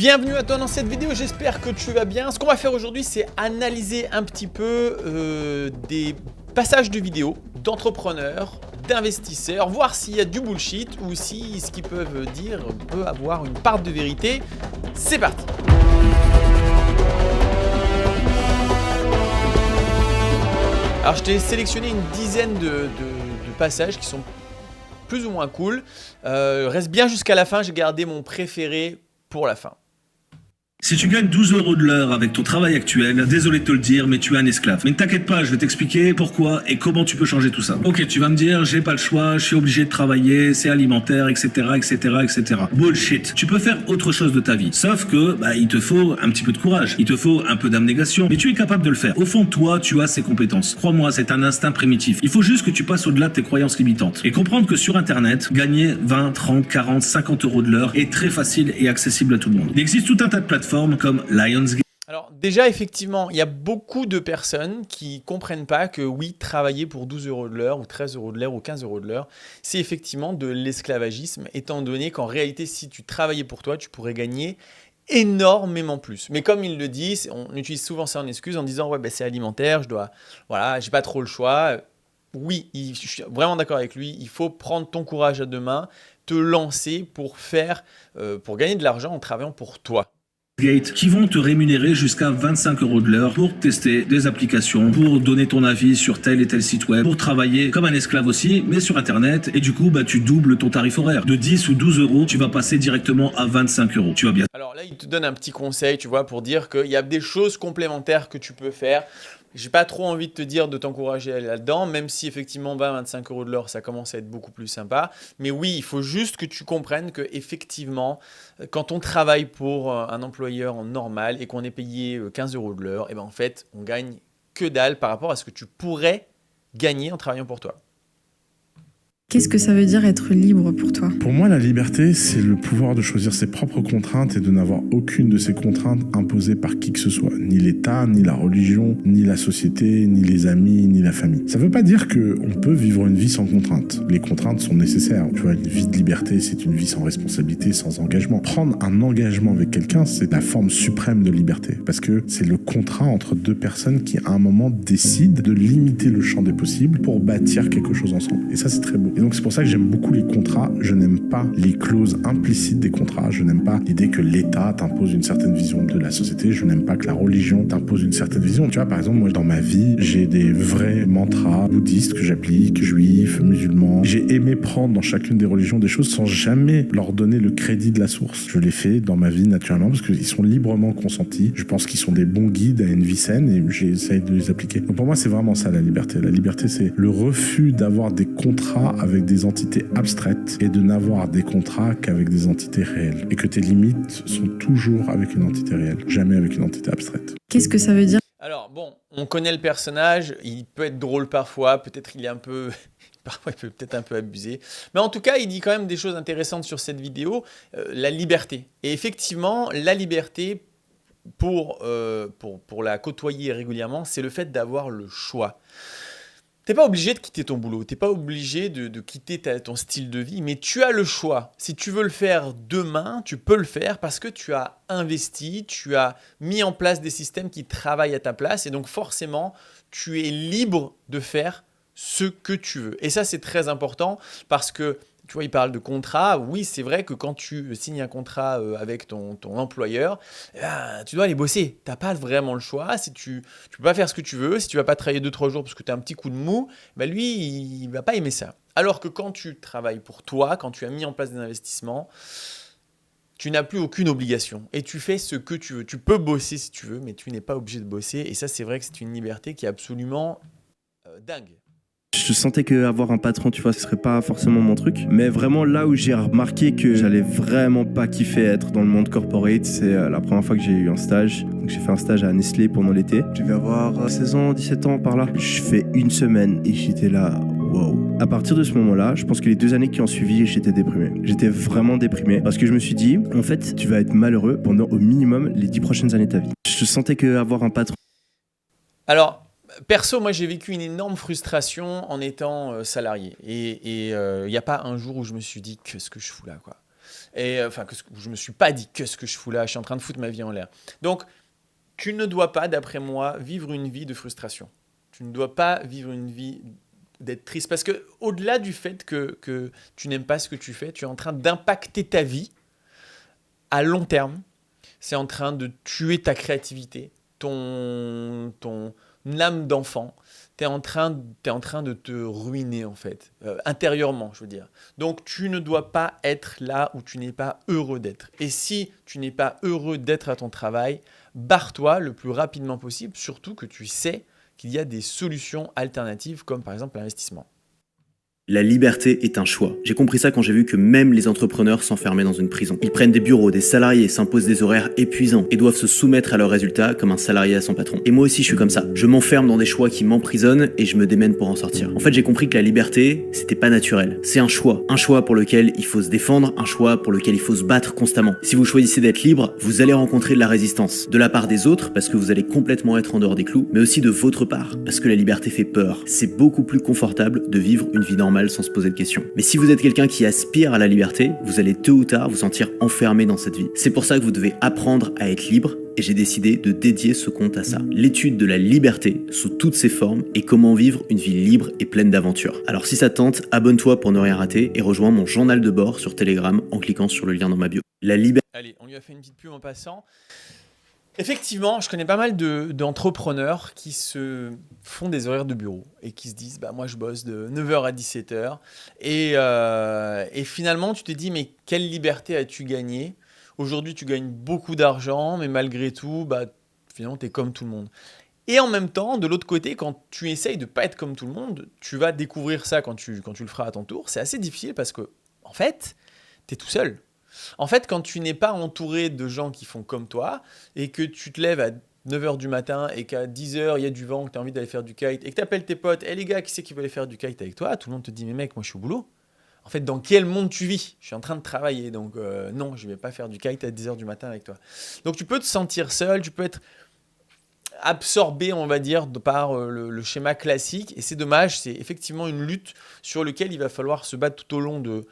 Bienvenue à toi dans cette vidéo, j'espère que tu vas bien. Ce qu'on va faire aujourd'hui, c'est analyser un petit peu des passages de vidéos d'entrepreneurs, d'investisseurs, voir s'il y a du bullshit ou si ce qu'ils peuvent dire peut avoir une part de vérité. C'est parti! Alors je t'ai sélectionné une dizaine de passages qui sont plus ou moins cool. Reste bien jusqu'à la fin, j'ai gardé mon préféré pour la fin. Si tu gagnes 12 € de l'heure avec ton travail actuel, désolé de te le dire, mais tu es un esclave. Mais ne t'inquiète pas, je vais t'expliquer pourquoi et comment tu peux changer tout ça. Ok, tu vas me dire, j'ai pas le choix, je suis obligé de travailler, c'est alimentaire, etc., etc., etc. Bullshit. Tu peux faire autre chose de ta vie. Sauf que, il te faut un petit peu de courage, il te faut un peu d'abnégation, mais tu es capable de le faire. Au fond de toi, tu as ces compétences. Crois-moi, c'est un instinct primitif. Il faut juste que tu passes au-delà de tes croyances limitantes et comprendre que sur Internet, gagner 20, 30, 40, 50 € de l'heure est très facile et accessible à tout le monde. Il existe tout un tas de plateformes comme Lionsgate. Alors déjà, effectivement, il y a beaucoup de personnes qui comprennent pas que oui, travailler pour 12 € de l'heure ou 13 € de l'heure ou 15 € de l'heure, c'est effectivement de l'esclavagisme, étant donné qu'en réalité, si tu travaillais pour toi, tu pourrais gagner énormément plus. Mais comme il le dit, on utilise souvent ça en excuse en disant « ouais, c'est alimentaire, j'ai pas trop le choix ». Oui, je suis vraiment d'accord avec lui, il faut prendre ton courage à deux mains, te lancer pour gagner de l'argent en travaillant pour toi. Qui vont te rémunérer jusqu'à 25 € de l'heure pour tester des applications, pour donner ton avis sur tel et tel site web, pour travailler comme un esclave aussi, mais sur Internet. Et du coup, tu doubles ton tarif horaire. De 10 ou 12 €, tu vas passer directement à 25 €. Tu vas bien. Alors là, il te donne un petit conseil, tu vois, pour dire qu'il y a des choses complémentaires que tu peux faire. J'ai pas trop envie de te dire de t'encourager là-dedans, même si effectivement 20-25 € de l'heure, ça commence à être beaucoup plus sympa. Mais oui, il faut juste que tu comprennes que effectivement, quand on travaille pour un employeur normal et qu'on est payé 15 € de l'heure, et en fait, on gagne que dalle par rapport à ce que tu pourrais gagner en travaillant pour toi. Qu'est-ce que ça veut dire être libre pour toi? Pour moi, la liberté, c'est le pouvoir de choisir ses propres contraintes et de n'avoir aucune de ces contraintes imposées par qui que ce soit. Ni l'État, ni la religion, ni la société, ni les amis, ni la famille. Ça veut pas dire qu'on peut vivre une vie sans contraintes. Les contraintes sont nécessaires. Tu vois, une vie de liberté, c'est une vie sans responsabilité, sans engagement. Prendre un engagement avec quelqu'un, c'est la forme suprême de liberté. Parce que c'est le contrat entre deux personnes qui, à un moment, décident de limiter le champ des possibles pour bâtir quelque chose ensemble. Et ça, c'est très beau. Et donc c'est pour ça que j'aime beaucoup les contrats. Je n'aime pas les clauses implicites des contrats. Je n'aime pas l'idée que l'État t'impose une certaine vision de la société. Je n'aime pas que la religion t'impose une certaine vision. Tu vois, par exemple, moi, dans ma vie, j'ai des vrais mantras bouddhistes que j'applique, juifs, musulmans. J'ai aimé prendre dans chacune des religions des choses sans jamais leur donner le crédit de la source. Je les fais dans ma vie naturellement parce qu'ils sont librement consentis. Je pense qu'ils sont des bons guides à une vie saine et j'essaye de les appliquer. Donc pour moi, c'est vraiment ça la liberté. La liberté, c'est le refus d'avoir des contrats avec des entités abstraites et de n'avoir des contrats qu'avec des entités réelles. Et que tes limites sont toujours avec une entité réelle, jamais avec une entité abstraite. Qu'est-ce que ça veut dire? Alors bon, on connaît le personnage, il peut être drôle parfois, peut-être il est un peu... Parfois, il peut peut-être un peu abuser. Mais en tout cas, il dit quand même des choses intéressantes sur cette vidéo. La liberté. Et effectivement, la liberté, pour la côtoyer régulièrement, c'est le fait d'avoir le choix. T'es pas obligé de quitter ton boulot, t'es pas obligé de quitter ton style de vie, mais tu as le choix. Si tu veux le faire demain, tu peux le faire parce que tu as investi, tu as mis en place des systèmes qui travaillent à ta place et donc forcément, tu es libre de faire ce que tu veux. Et ça, c'est très important parce que, tu vois, il parle de contrat. Oui, c'est vrai que quand tu signes un contrat avec ton employeur, tu dois aller bosser. Tu n'as pas vraiment le choix. Si tu ne peux pas faire ce que tu veux, si tu ne vas pas travailler 2-3 jours parce que tu as un petit coup de mou, lui, il ne va pas aimer ça. Alors que quand tu travailles pour toi, quand tu as mis en place des investissements, tu n'as plus aucune obligation et tu fais ce que tu veux. Tu peux bosser si tu veux, mais tu n'es pas obligé de bosser. Et ça, c'est vrai que c'est une liberté qui est absolument dingue. Je sentais qu'avoir un patron, tu vois, ce serait pas forcément mon truc. Mais vraiment, là où j'ai remarqué que j'allais vraiment pas kiffer être dans le monde corporate, c'est la première fois que j'ai eu un stage. Donc j'ai fait un stage à Nestlé pendant l'été. Je devais avoir 16 ans, 17 ans par là. Je fais une semaine et j'étais là, wow. À partir de ce moment-là, je pense que les 2 années qui ont suivi, j'étais déprimé. J'étais vraiment déprimé parce que je me suis dit, en fait, tu vas être malheureux pendant au minimum les 10 prochaines années de ta vie. Je sentais qu'avoir un patron... Alors, perso, moi j'ai vécu une énorme frustration en étant salarié et il n'y a pas un jour où je me suis dit qu'est-ce que je fous là quoi. Et enfin, je me suis pas dit qu'est-ce que je fous là, je suis en train de foutre ma vie en l'air. Donc, tu ne dois pas, d'après moi, vivre une vie de frustration. Tu ne dois pas vivre une vie d'être triste. Parce que au-delà du fait que tu n'aimes pas ce que tu fais, tu es en train d'impacter ta vie à long terme. C'est en train de tuer ta créativité, ton âme d'enfant. Tu es en train de te ruiner, en fait, intérieurement, je veux dire. Donc, tu ne dois pas être là où tu n'es pas heureux d'être. Et si tu n'es pas heureux d'être à ton travail, barre-toi le plus rapidement possible, surtout que tu sais qu'il y a des solutions alternatives, comme par exemple l'investissement. La liberté est un choix. J'ai compris ça quand j'ai vu que même les entrepreneurs s'enfermaient dans une prison. Ils prennent des bureaux, des salariés, s'imposent des horaires épuisants et doivent se soumettre à leurs résultats comme un salarié à son patron. Et moi aussi je suis comme ça. Je m'enferme dans des choix qui m'emprisonnent et je me démène pour en sortir. En fait j'ai compris que la liberté, c'était pas naturel. C'est un choix. Un choix pour lequel il faut se défendre, un choix pour lequel il faut se battre constamment. Si vous choisissez d'être libre, vous allez rencontrer de la résistance. De la part des autres, parce que vous allez complètement être en dehors des clous, mais aussi de votre part, parce que la liberté fait peur. C'est beaucoup plus confortable de vivre une vie normale sans se poser de questions. Mais si vous êtes quelqu'un qui aspire à la liberté, vous allez tôt ou tard vous sentir enfermé dans cette vie. C'est pour ça que vous devez apprendre à être libre et j'ai décidé de dédier ce compte à ça. L'étude de la liberté sous toutes ses formes et comment vivre une vie libre et pleine d'aventures. Alors si ça te tente, abonne-toi pour ne rien rater et rejoins mon journal de bord sur Telegram en cliquant sur le lien dans ma bio. La liberté. Allez, on lui a fait une petite pub en passant. Effectivement, je connais pas mal d'entrepreneurs qui se font des horaires de bureau et qui se disent moi je bosse de 9h à 17h et finalement tu te dis mais quelle liberté as-tu gagné ? Aujourd'hui tu gagnes beaucoup d'argent mais malgré tout finalement tu es comme tout le monde. Et en même temps, de l'autre côté, quand tu essayes de pas être comme tout le monde, tu vas découvrir ça quand tu le feras à ton tour. C'est assez difficile parce que en fait, tu es tout seul. En fait, quand tu n'es pas entouré de gens qui font comme toi et que tu te lèves à 9h du matin et qu'à 10h, il y a du vent, que tu as envie d'aller faire du kite et que tu appelles tes potes, les gars, qui c'est qui veut aller faire du kite avec toi ? Tout le monde te dit, mais mec, moi je suis au boulot. En fait, dans quel monde tu vis ? Je suis en train de travailler, donc non, je ne vais pas faire du kite à 10h du matin avec toi. Donc tu peux te sentir seul, tu peux être absorbé, on va dire, par le schéma classique et c'est dommage, c'est effectivement une lutte sur laquelle il va falloir se battre tout au long de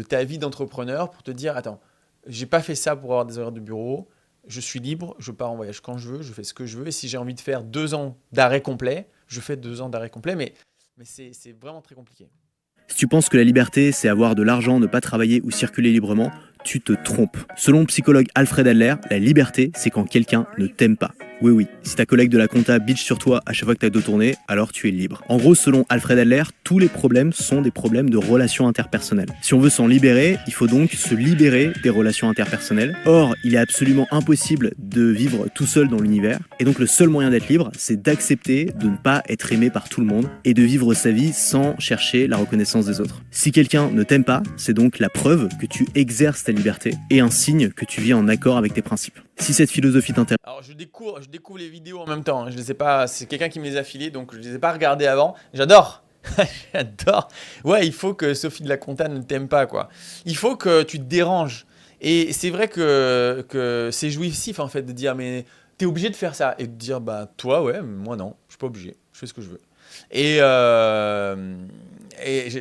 ta vie d'entrepreneur pour te dire attends, j'ai pas fait ça pour avoir des horaires de bureau, je suis libre, je pars en voyage quand je veux, je fais ce que je veux et si j'ai envie de faire 2 ans d'arrêt complet, je fais 2 ans d'arrêt complet mais c'est vraiment très compliqué. Si tu penses que la liberté, c'est avoir de l'argent, ne pas travailler ou circuler librement, tu te trompes. Selon le psychologue Alfred Adler, la liberté, c'est quand quelqu'un ne t'aime pas. Oui, si ta collègue de la compta bitch sur toi à chaque fois que t'as dos tourné, alors tu es libre. En gros, selon Alfred Adler, tous les problèmes sont des problèmes de relations interpersonnelles. Si on veut s'en libérer, il faut donc se libérer des relations interpersonnelles. Or, il est absolument impossible de vivre tout seul dans l'univers. Et donc le seul moyen d'être libre, c'est d'accepter de ne pas être aimé par tout le monde et de vivre sa vie sans chercher la reconnaissance des autres. Si quelqu'un ne t'aime pas, c'est donc la preuve que tu exerces ta liberté et un signe que tu vis en accord avec tes principes. Si cette philosophie t'intéresse... Alors je découvre les vidéos en même temps, je les ai pas, c'est quelqu'un qui me les a filées donc je les ai pas regardées avant. J'adore. J'adore. Ouais, il faut que Sophie de la Compta ne t'aime pas quoi. Il faut que tu te déranges. Et c'est vrai que c'est jouissif en fait de dire mais t'es obligé de faire ça et de dire toi ouais, moi non, je suis pas obligé, je fais ce que je veux.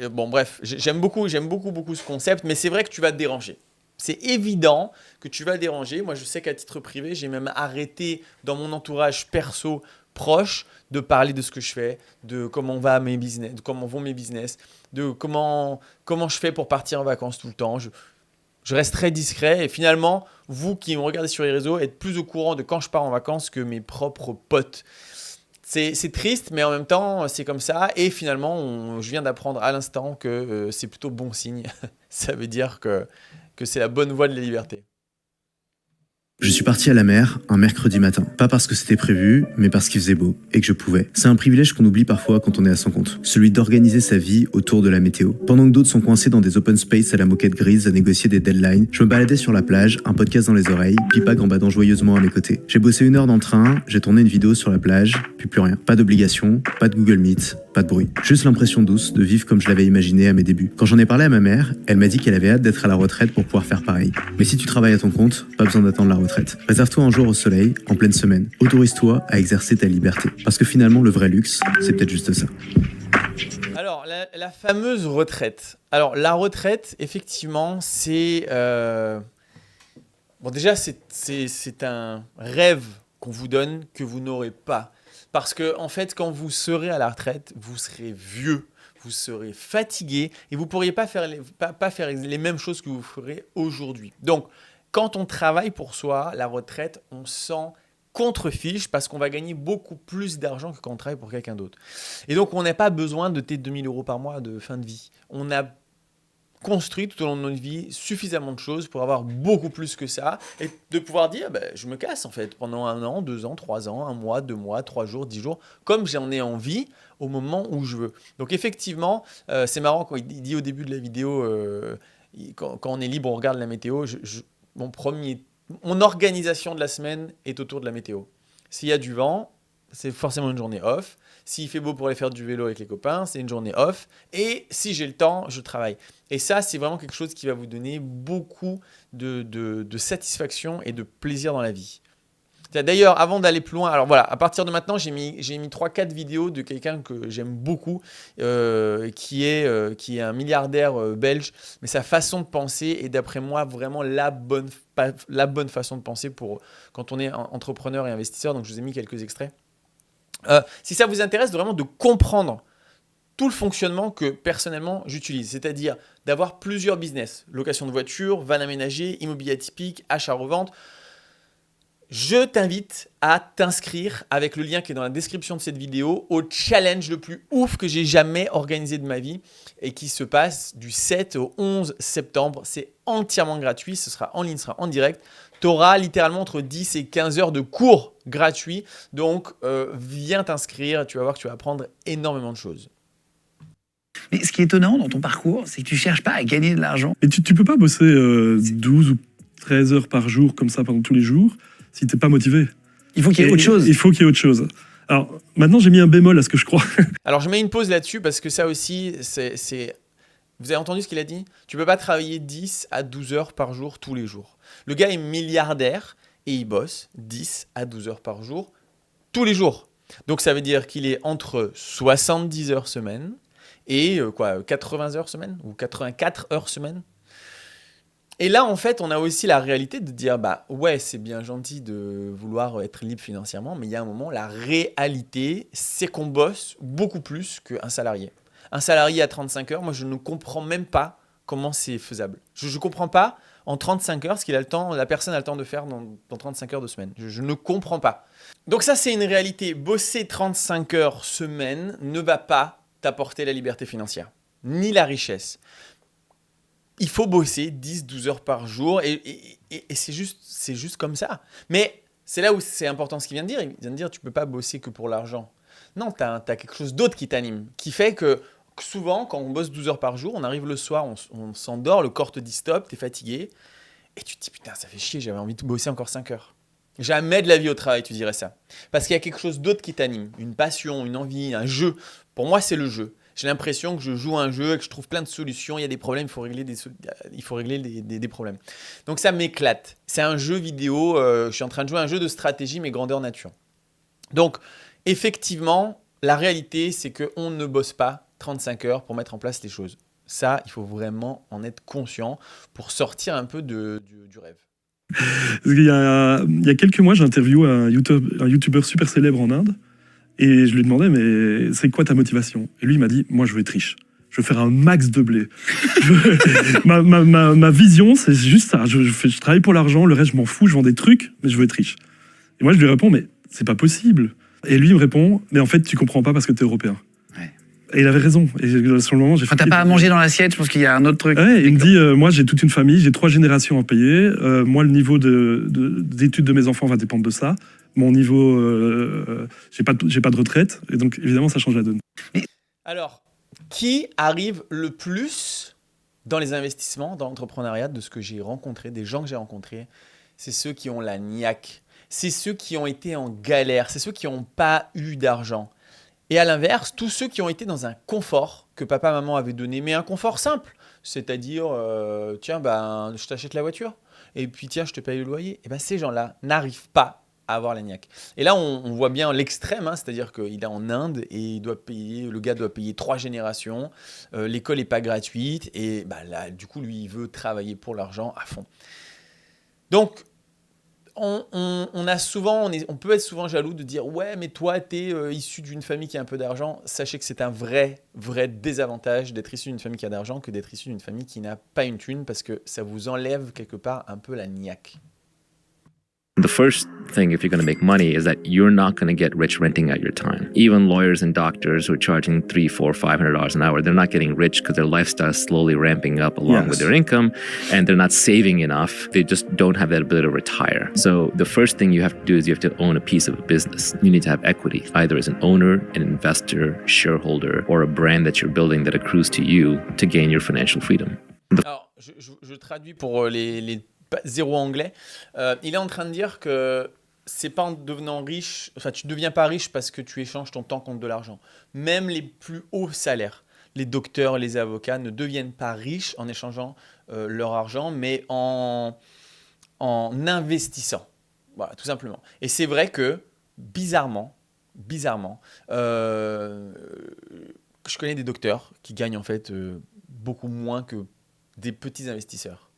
Bon bref, j'aime beaucoup ce concept mais c'est vrai que tu vas te déranger. C'est évident que tu vas déranger. Moi, je sais qu'à titre privé, j'ai même arrêté dans mon entourage perso proche de parler de ce que je fais, de comment va mes business, de comment vont mes business, de comment je fais pour partir en vacances tout le temps. Je reste très discret et finalement, vous qui me regardez sur les réseaux, êtes plus au courant de quand je pars en vacances que mes propres potes. C'est triste, mais en même temps, c'est comme ça. Et finalement, je viens d'apprendre à l'instant que c'est plutôt bon signe. Ça veut dire que c'est la bonne voie de la liberté. Je suis parti à la mer un mercredi matin. Pas parce que c'était prévu, mais parce qu'il faisait beau et que je pouvais. C'est un privilège qu'on oublie parfois quand on est à son compte. Celui d'organiser sa vie autour de la météo. Pendant que d'autres sont coincés dans des open space à la moquette grise à négocier des deadlines, je me baladais sur la plage, un podcast dans les oreilles, pipa gambadant joyeusement à mes côtés. J'ai bossé 1 heure dans le train, j'ai tourné une vidéo sur la plage, puis plus rien. Pas d'obligation, pas de Google Meet, pas de bruit. Juste l'impression douce de vivre comme je l'avais imaginé à mes débuts. Quand j'en ai parlé à ma mère, elle m'a dit qu'elle avait hâte d'être à la retraite pour pouvoir faire pareil. Mais si tu travailles à ton compte, pas besoin d'attendre la retraite. Réserve-toi un jour au soleil, en pleine semaine. Autorise-toi à exercer ta liberté. Parce que finalement, le vrai luxe, c'est peut-être juste ça. Alors, la fameuse retraite. Alors, la retraite, effectivement, c'est... Bon, déjà, c'est un rêve qu'on vous donne que vous n'aurez pas. Parce que, en fait, quand vous serez à la retraite, vous serez vieux, vous serez fatigué et vous ne pourriez pas faire les mêmes choses que vous ferez aujourd'hui. Donc, quand on travaille pour soi, la retraite, on s'en contrefiche parce qu'on va gagner beaucoup plus d'argent que quand on travaille pour quelqu'un d'autre. Et donc, on n'a pas besoin de tes 2000 € par mois de fin de vie. On a construit tout au long de notre vie suffisamment de choses pour avoir beaucoup plus que ça et de pouvoir dire je me casse en fait pendant 1 an, 2 ans, 3 ans, 1 mois, 2 mois, 3 jours, 10 jours, comme j'en ai envie au moment où je veux. Donc effectivement, c'est marrant quand il dit au début de la vidéo, quand on est libre, on regarde la météo, mon organisation de la semaine est autour de la météo. S'il y a du vent, c'est forcément une journée off. S'il fait beau pour aller faire du vélo avec les copains, c'est une journée off. Et si j'ai le temps, je travaille. Et ça, c'est vraiment quelque chose qui va vous donner beaucoup de satisfaction et de plaisir dans la vie. D'ailleurs, avant d'aller plus loin, alors voilà, à partir de maintenant, j'ai mis 3-4 vidéos de quelqu'un que j'aime beaucoup, qui est un milliardaire belge, mais sa façon de penser est d'après moi vraiment la bonne façon de penser pour quand on est entrepreneur et investisseur. Donc je vous ai mis quelques extraits. Si ça vous intéresse vraiment de comprendre tout le fonctionnement que personnellement j'utilise, c'est-à-dire d'avoir plusieurs business, location de voiture, van aménagé, immobilier atypique, achat-revente, je t'invite à t'inscrire avec le lien qui est dans la description de cette vidéo au challenge le plus ouf que j'ai jamais organisé de ma vie et qui se passe du 7 au 11 septembre. C'est entièrement gratuit, ce sera en ligne, ce sera en direct. Tu auras littéralement entre 10 et 15 heures de cours gratuits. Donc, viens t'inscrire, tu vas voir que tu vas apprendre énormément de choses. Mais ce qui est étonnant dans ton parcours, c'est que tu cherches pas à gagner de l'argent. Mais tu peux pas bosser 12 ou 13 heures par jour comme ça pendant tous les jours si t'es pas motivé. Il faut qu'il y ait autre chose. Il faut qu'il y ait autre chose. Alors, maintenant, j'ai mis un bémol à ce que je crois. Alors, je mets une pause là-dessus parce que ça aussi, c'est... Vous avez entendu ce qu'il a dit? Tu peux pas travailler 10 à 12 heures par jour tous les jours. Le gars est milliardaire et il bosse 10 à 12 heures par jour tous les jours. Donc, ça veut dire qu'il est entre 70 heures semaine et 80 heures semaine ou 84 heures semaine. Et là, en fait, on a aussi la réalité de dire, ouais, c'est bien gentil de vouloir être libre financièrement, mais il y a un moment, la réalité, c'est qu'on bosse beaucoup plus qu'un salarié. Un salarié à 35 heures, moi, je ne comprends même pas comment c'est faisable. Je ne comprends pas en 35 heures ce qu'il a le temps, la personne a le temps de faire dans 35 heures de semaine. Je ne comprends pas. Donc ça, c'est une réalité. Bosser 35 heures semaine ne va pas t'apporter la liberté financière, ni la richesse. Il faut bosser 10-12 heures par jour et c'est juste comme ça. Mais c'est là où c'est important ce qu'il vient de dire. Il vient de dire tu ne peux pas bosser que pour l'argent. Non, tu as quelque chose d'autre qui t'anime, qui fait que souvent, quand on bosse 12 heures par jour, on arrive le soir, on s'endort, le corps te dit stop, tu es fatigué. Et tu te dis putain, ça fait chier, j'avais envie de bosser encore 5 heures. Jamais de la vie au travail, tu dirais ça. Parce qu'il y a quelque chose d'autre qui t'anime. Une passion, une envie, un jeu. Pour moi, c'est le jeu. J'ai l'impression que je joue à un jeu et que je trouve plein de solutions. Il y a des problèmes, il faut régler des problèmes. Donc ça m'éclate. C'est un jeu vidéo. Je suis en train de jouer à un jeu de stratégie, mais grandeur nature. Donc, effectivement, la réalité, c'est qu'on ne bosse pas 35 heures pour mettre en place les choses. Ça, il faut vraiment en être conscient pour sortir un peu du rêve. Il y a quelques mois, j'ai interviewé un youtubeur super célèbre en Inde. Et je lui demandais, mais c'est quoi ta motivation? Et lui, il m'a dit, moi, je veux être riche. Je veux faire un max de blé. ma vision, c'est juste ça. Je travaille pour l'argent, le reste, je m'en fous, je vends des trucs, mais je veux être riche. Et moi, je lui réponds, mais c'est pas possible. Et lui, il me répond, mais en fait, tu comprends pas parce que t'es européen. Ouais. Et il avait raison. Et sur le moment, j'ai Quand t'as pas à manger dans l'assiette, je pense qu'il y a un autre truc. Ouais, il me dit, moi, j'ai toute une famille, j'ai 3 générations à payer. Moi, le niveau d'études de mes enfants va dépendre de ça. Mon niveau, j'ai pas de retraite, et donc évidemment ça change la donne. Alors, qui arrive le plus dans les investissements, dans l'entrepreneuriat, de ce que j'ai rencontré, des gens que j'ai rencontrés, c'est ceux qui ont la niaque, c'est ceux qui ont été en galère, c'est ceux qui n'ont pas eu d'argent. Et à l'inverse, tous ceux qui ont été dans un confort que papa, maman avaient donné, mais un confort simple, c'est-à-dire, tiens, je t'achète la voiture, et puis tiens, je te paye le loyer. Et bien ces gens-là n'arrivent pas avoir la niaque. Et là, on voit bien l'extrême, hein, c'est-à-dire qu'il est en Inde et le gars doit payer 3 générations, l'école n'est pas gratuite, et bah, là, du coup, lui, il veut travailler pour l'argent à fond. Donc, on peut être souvent jaloux de dire « Ouais, mais toi, tu es issu d'une famille qui a un peu d'argent. » Sachez que c'est un vrai désavantage d'être issu d'une famille qui a d'argent que d'être issu d'une famille qui n'a pas une thune, parce que ça vous enlève quelque part un peu la niaque. The first thing, if you're going to make money, is that you're not going to get rich renting out your time. Even lawyers and doctors who are charging $300, $400, $500 an hour, they're not getting rich because their lifestyle is slowly ramping up along with their income, and they're not saving enough. They just don't have that ability to retire. So the first thing you have to do is you have to own a piece of a business. You need to have equity, either as an owner, an investor, shareholder, or a brand that you're building that accrues to you to gain your financial freedom. Alors, je traduis pour les zéro anglais. Il est en train de dire que c'est pas en devenant riche, enfin tu deviens pas riche parce que tu échanges ton temps contre de l'argent. Même les plus hauts salaires, les docteurs, les avocats ne deviennent pas riches en échangeant leur argent, mais en investissant. Voilà, tout simplement. Et c'est vrai que bizarrement, je connais des docteurs qui gagnent en fait beaucoup moins que des petits investisseurs.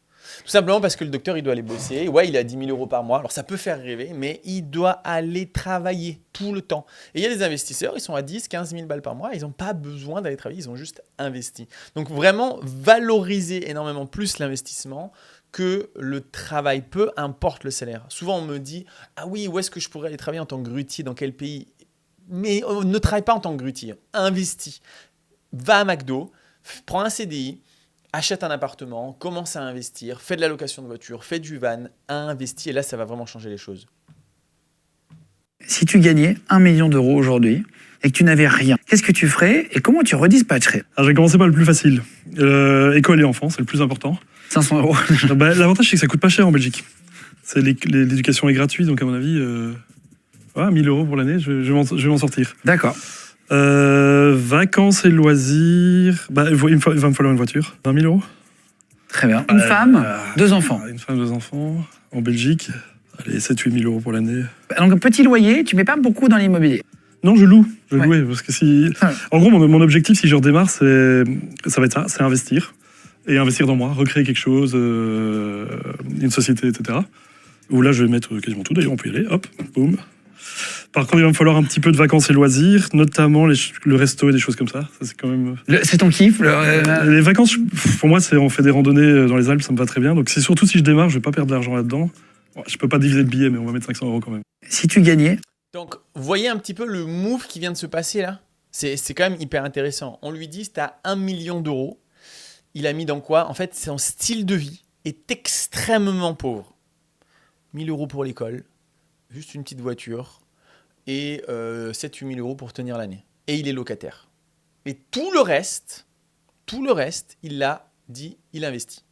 Tout simplement parce que le docteur, il doit aller bosser. Ouais, il a 10 000 euros par mois. Alors, ça peut faire rêver, mais il doit aller travailler tout le temps. Et il y a des investisseurs, ils sont à 10, 15 000 balles par mois. Ils n'ont pas besoin d'aller travailler, ils ont juste investi. Donc, vraiment, valoriser énormément plus l'investissement que le travail, peu importe le salaire. Souvent, on me dit « Ah oui, où est-ce que je pourrais aller travailler en tant que grutier? Dans quel pays ?» Mais ne travaille pas en tant que grutier. Investis. Va à McDo, prends un CDI, achète un appartement, commence à investir, fais de la location de voiture, fais du van, investis, et là, ça va vraiment changer les choses. Si tu gagnais 1 million d'euros aujourd'hui et que tu n'avais rien, qu'est-ce que tu ferais et comment tu redispatcherais? Alors, je vais commencer par le plus facile. École et enfants, c'est le plus important. 500 euros. Bah, l'avantage, c'est que ça coûte pas cher en Belgique. L'éducation est gratuite, donc à mon avis, 1 000 euros pour l'année, je vais m'en sortir. D'accord. Vacances et loisirs, bah, il va me falloir une voiture. 20 000 euros. Très bien. Une femme, 2 enfants. Une femme, 2 enfants. En Belgique, allez, 7-8 000 euros pour l'année. Donc, petit loyer, tu mets pas beaucoup dans l'immobilier? Non, je loue. Parce que si... En gros, mon objectif, si je redémarre, ça va être ça, c'est investir. Et investir dans moi, recréer quelque chose, une société, etc. Où là, je vais mettre quasiment tout. D'ailleurs, on peut y aller. Hop, boum. Par contre, il va me falloir un petit peu de vacances et loisirs, notamment le resto et des choses comme ça. Ça c'est quand même... C'est ton kiff Les vacances, pour moi, on fait des randonnées dans les Alpes, ça me va très bien. Donc c'est surtout si je démarre, je vais pas perdre de l'argent là-dedans. Bon, je peux pas diviser le billet, mais on va mettre 500 euros quand même. Si tu gagnais... Donc, vous voyez un petit peu le move qui vient de se passer là? C'est quand même hyper intéressant. On lui dit, tu as 1 million d'euros. Il a mis dans quoi? En fait, son style de vie est extrêmement pauvre. 1 000 euros pour l'école, juste une petite voiture, et 7-8 000 euros pour tenir l'année. Et il est locataire. Et tout le reste, il l'a dit, il investit.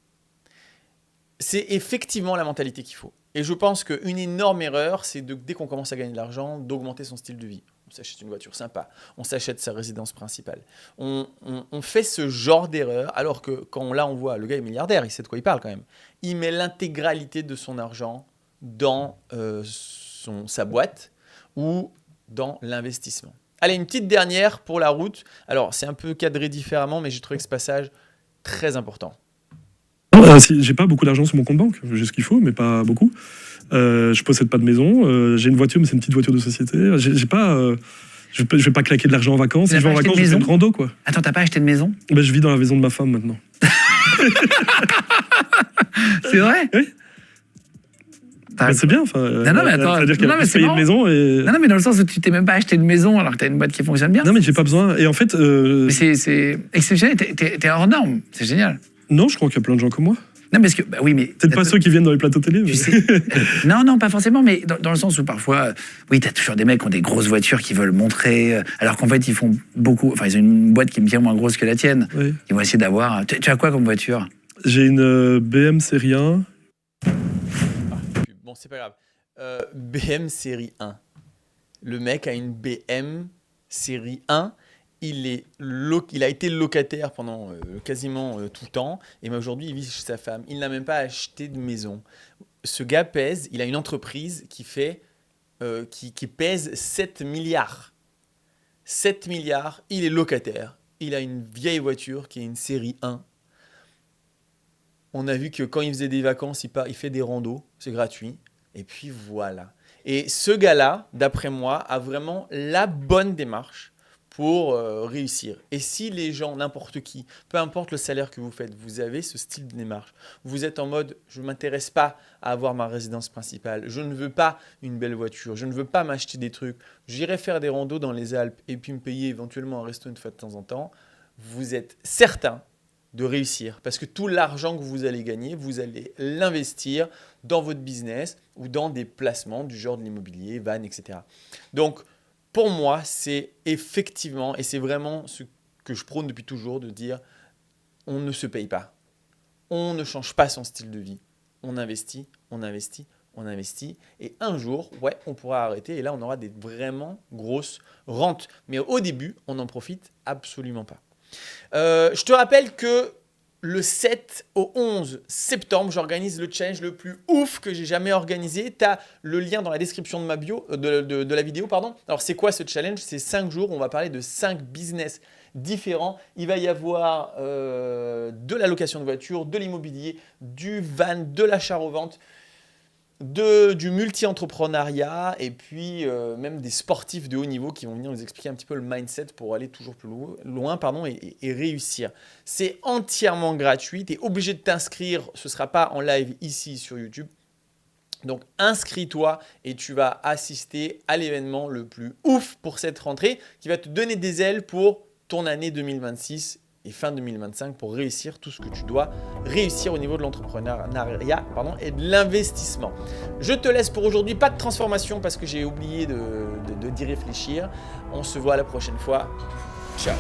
C'est effectivement la mentalité qu'il faut. Et je pense qu'une énorme erreur, c'est dès qu'on commence à gagner de l'argent, d'augmenter son style de vie. On s'achète une voiture sympa, on s'achète sa résidence principale. On fait ce genre d'erreur, alors que quand là on voit, le gars est milliardaire, il sait de quoi il parle quand même. Il met l'intégralité de son argent dans sa boîte, ou dans l'investissement. Allez, une petite dernière pour la route. Alors, c'est un peu cadré différemment, mais j'ai trouvé que ce passage très important. J'ai pas beaucoup d'argent sur mon compte banque. J'ai ce qu'il faut, mais pas beaucoup. Je possède pas de maison. J'ai une voiture, mais c'est une petite voiture de société. J'ai pas... je vais pas claquer de l'argent en vacances. Si je vais en vacances, je fais une rando, quoi. Attends, t'as pas acheté de maison? Bah, je vis dans la maison de ma femme, maintenant. C'est vrai? Oui. Bah, c'est bien, enfin. Non, mais attends. C'est-à-dire qu'elle a payé une maison et... Non, mais dans le sens où tu t'es même pas acheté de maison alors que t'as une boîte qui fonctionne bien. Non, mais j'ai pas besoin. Et en fait... Mais c'est exceptionnel, t'es hors norme, c'est génial. Non, je crois qu'il y a plein de gens comme moi. Non, parce que, bah oui, mais... Peut-être pas ceux qui viennent dans les plateaux télé. Mais... Tu sais, non, pas forcément, mais dans le sens où parfois, oui, t'as toujours des mecs qui ont des grosses voitures qui veulent montrer, alors qu'en fait, ils font beaucoup... Enfin, ils ont une boîte qui est bien moins grosse que la tienne. Oui. Ils vont essayer d'avoir... Tu as quoi comme voiture? J'ai une BM série 1. Bon, c'est pas grave. BM série 1. Le mec a une BM série 1. Il a été locataire pendant quasiment tout le temps. Et aujourd'hui, il vit chez sa femme. Il n'a même pas acheté de maison. Ce gars pèse. Il a une entreprise qui fait qui pèse 7 milliards. 7 milliards, il est locataire. Il a une vieille voiture qui est une série 1. On a vu que quand il faisait des vacances, il fait des randos, c'est gratuit. Et puis voilà. Et ce gars-là, d'après moi, a vraiment la bonne démarche pour réussir. Et si les gens, n'importe qui, peu importe le salaire que vous faites, vous avez ce style de démarche, vous êtes en mode « je ne m'intéresse pas à avoir ma résidence principale, je ne veux pas une belle voiture, je ne veux pas m'acheter des trucs, j'irai faire des randos dans les Alpes et puis me payer éventuellement un resto une fois de temps en temps », vous êtes certain de réussir parce que tout l'argent que vous allez gagner, vous allez l'investir dans votre business ou dans des placements du genre de l'immobilier, van, etc. Donc, pour moi, c'est effectivement, et c'est vraiment ce que je prône depuis toujours, de dire on ne se paye pas. On ne change pas son style de vie. On investit, on investit, on investit. Et un jour, ouais, on pourra arrêter et là, on aura des vraiment grosses rentes. Mais au début, on n'en profite absolument pas. Je te rappelle que le 7 au 11 septembre, j'organise le challenge le plus ouf que j'ai jamais organisé. Tu as le lien dans la description de ma bio, de la vidéo. Pardon. Alors, c'est quoi ce challenge? C'est 5 jours. On va parler de 5 business différents. Il va y avoir de la location de voiture, de l'immobilier, du van, de l'achat-revente, du multi-entrepreneuriat et puis même des sportifs de haut niveau qui vont venir nous expliquer un petit peu le mindset pour aller toujours plus loin et réussir. C'est entièrement gratuit, tu es obligé de t'inscrire, ce ne sera pas en live ici sur YouTube. Donc inscris-toi et tu vas assister à l'événement le plus ouf pour cette rentrée qui va te donner des ailes pour ton année 2026 et fin 2025 pour réussir tout ce que tu dois réussir au niveau de l'entrepreneuriat et de l'investissement. Je te laisse pour aujourd'hui. Pas de transformation parce que j'ai oublié d'y réfléchir. On se voit la prochaine fois. Ciao.